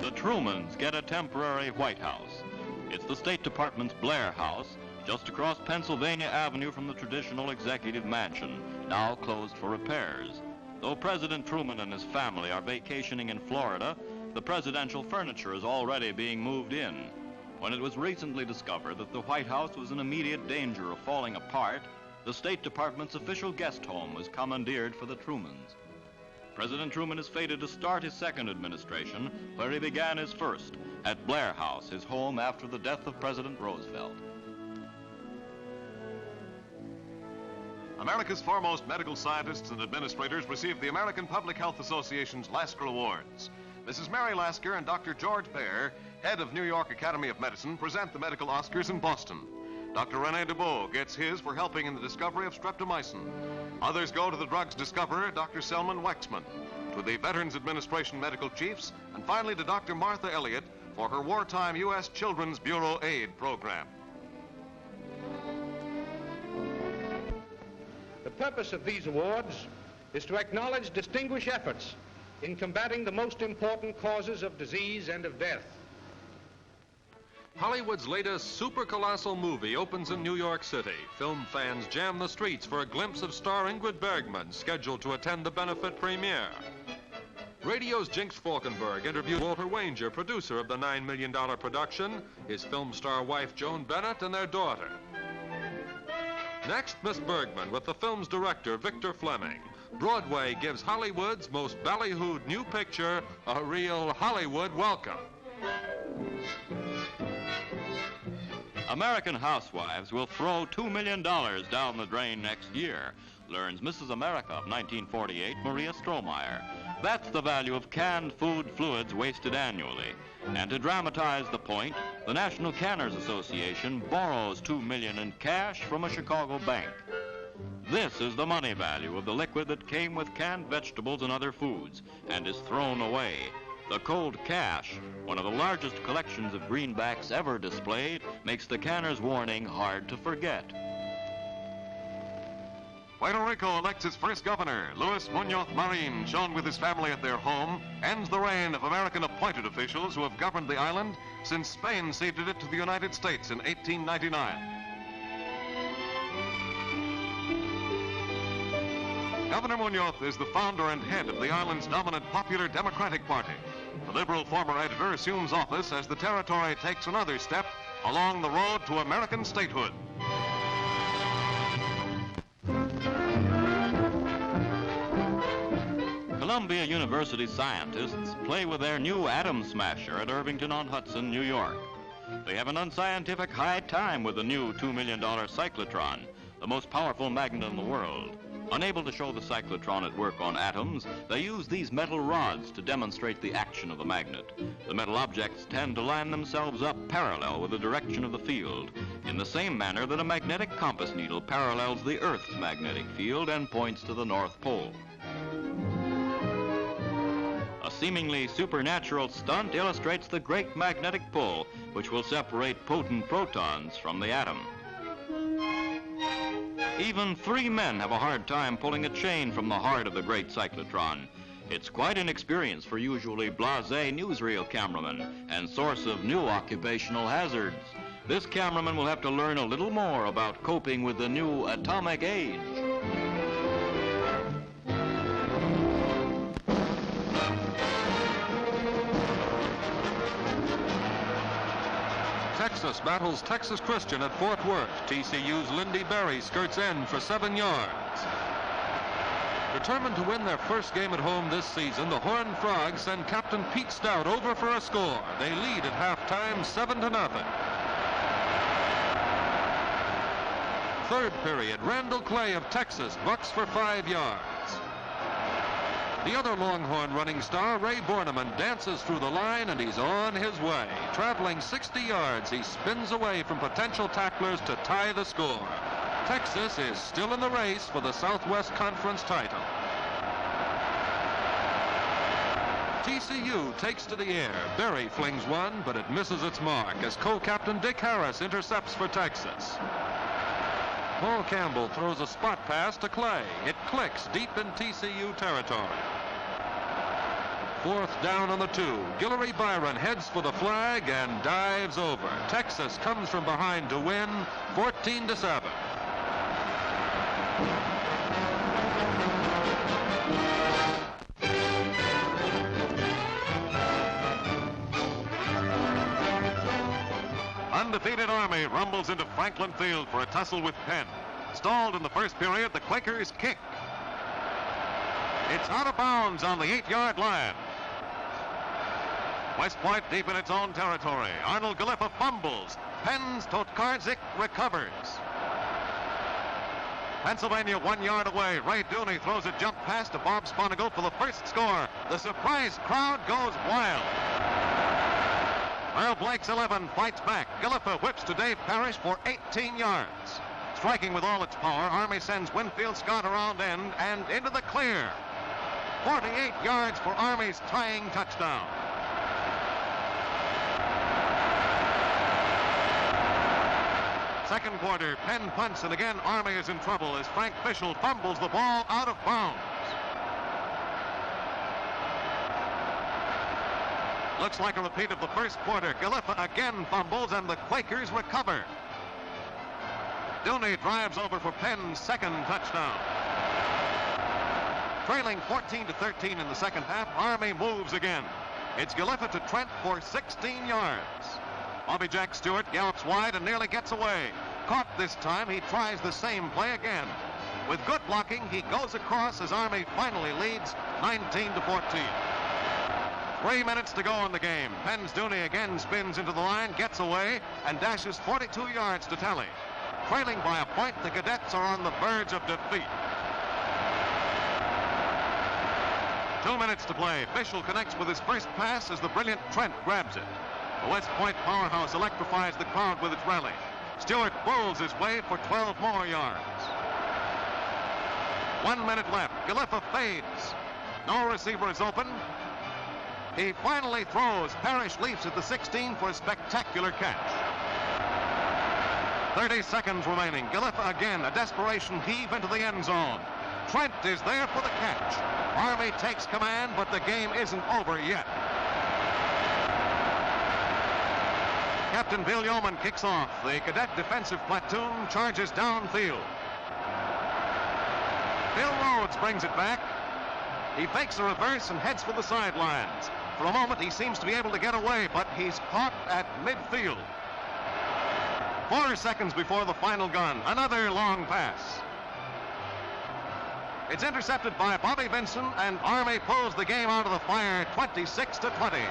The Trumans get a temporary White House. It's the State Department's Blair House, just across Pennsylvania Avenue from the traditional executive mansion, now closed for repairs. Though President Truman and his family are vacationing in Florida, the presidential furniture is already being moved in. When it was recently discovered that the White House was in immediate danger of falling apart, the State Department's official guest home was commandeered for the Trumans. President Truman is fated to start his second administration where he began his first, at Blair House, his home after the death of President Roosevelt. America's foremost medical scientists and administrators received the American Public Health Association's Lasker Awards. Mrs. Mary Lasker and Dr. George Baer, head of New York Academy of Medicine, present the medical Oscars in Boston. Dr. René Dubos gets his for helping in the discovery of streptomycin. Others go to the drug's discoverer, Dr. Selman Waxman, to the Veterans Administration medical chiefs, and finally to Dr. Martha Elliott for her wartime U.S. Children's Bureau aid program. The purpose of these awards is to acknowledge distinguished efforts in combating the most important causes of disease and of death. Hollywood's latest super-colossal movie opens in New York City. Film fans jam the streets for a glimpse of star Ingrid Bergman, scheduled to attend the benefit premiere. Radio's Jinx Falkenberg interviewed Walter Wanger, producer of the $9 million production, his film star wife Joan Bennett, and their daughter. Next, Miss Bergman with the film's director, Victor Fleming. Broadway gives Hollywood's most ballyhooed new picture a real Hollywood welcome. American housewives will throw $2 million down the drain next year, learns Mrs. America of 1948, Maria Strohmeyer. That's the value of canned food fluids wasted annually. And to dramatize the point, the National Canners Association borrows $2 million in cash from a Chicago bank. This is the money value of the liquid that came with canned vegetables and other foods and is thrown away. The cold cash, one of the largest collections of greenbacks ever displayed, makes the canner's warning hard to forget. Puerto Rico elects its first governor. Luis Muñoz Marin, shown with his family at their home, ends the reign of American appointed officials who have governed the island since Spain ceded it to the United States in 1899. Governor Muñoz is the founder and head of the island's dominant Popular Democratic Party. The liberal former editor assumes office as the territory takes another step along the road to American statehood. Columbia University scientists play with their new atom smasher at Irvington-on-Hudson, New York. They have an unscientific high time with the new $2 million cyclotron, the most powerful magnet in the world. Unable to show the cyclotron at work on atoms, they use these metal rods to demonstrate the action of the magnet. The metal objects tend to line themselves up parallel with the direction of the field, in the same manner that a magnetic compass needle parallels the Earth's magnetic field and points to the North Pole. A seemingly supernatural stunt illustrates the great magnetic pull, which will separate potent protons from the atom. Even 3 men have a hard time pulling a chain from the heart of the great cyclotron. It's quite an experience for usually blasé newsreel cameramen and source of new occupational hazards. This cameraman will have to learn a little more about coping with the new atomic age. Texas battles Texas Christian at Fort Worth. TCU's Lindy Berry skirts end for 7 yards. Determined to win their first game at home this season, the Horned Frogs send Captain Pete Stout over for a score. They lead at halftime 7-0. Third period, Randall Clay of Texas bucks for 5 yards. The other Longhorn running star, Ray Borneman, dances through the line and he's on his way. Traveling 60 yards, he spins away from potential tacklers to tie the score. Texas is still in the race for the Southwest Conference title. TCU takes to the air. Berry flings one, but it misses its mark as co-captain Dick Harris intercepts for Texas. Paul Campbell throws a spot pass to Clay. It clicks deep in TCU territory. 4th down on the 2. Guillory Byron heads for the flag and dives over. Texas comes from behind to win 14-7. Undefeated Army rumbles into Franklin Field for a tussle with Penn. Stalled in the first period, the Quakers kick. It's out of bounds on the 8-yard line. West Point deep in its own territory. Arnold Galiffa fumbles. Penn's Totkarzik recovers. Pennsylvania 1 yard away. Ray Dooney throws a jump pass to Bob Sponigal for the first score. The surprise crowd goes wild. Earl Blake's 11 fights back. Galiffa whips to Dave Parrish for 18 yards. Striking with all its power, Army sends Winfield Scott around end and into the clear. 48 yards for Army's tying touchdown. Second quarter, Penn punts, and again Army is in trouble as Frank Fischel fumbles the ball out of bounds. Looks like a repeat of the first quarter. Galiffa again fumbles, and the Quakers recover. Dooney drives over for Penn's second touchdown. Trailing 14-13 in the second half, Army moves again. It's Galiffa to Trent for 16 yards. Bobby Jack Stewart gallops wide and nearly gets away. Caught this time, he tries the same play again. With good blocking, he goes across as Army finally leads 19-14. 3 minutes to go in the game. Penn's Dooney again spins into the line, gets away, and dashes 42 yards to tally. Trailing by a point, the Cadets are on the verge of defeat. 2 minutes to play. Fischel connects with his first pass as the brilliant Trent grabs it. The West Point powerhouse electrifies the crowd with its rally. Stewart bulls his way for 12 more yards. 1 minute left. Galiffa fades. No receiver is open. He finally throws. Parrish leaps at the 16 for a spectacular catch. 30 seconds remaining. Galiffa again, a desperation heave into the end zone. Trent is there for the catch. Army takes command, but the game isn't over yet. Captain Bill Yeoman kicks off. The cadet defensive platoon charges downfield. Bill Rhodes brings it back. He fakes a reverse and heads for the sidelines. For a moment, he seems to be able to get away, but he's caught at midfield. 4 seconds before the final gun, another long pass. It's intercepted by Bobby Vinson, and Army pulls the game out of the fire 26-20.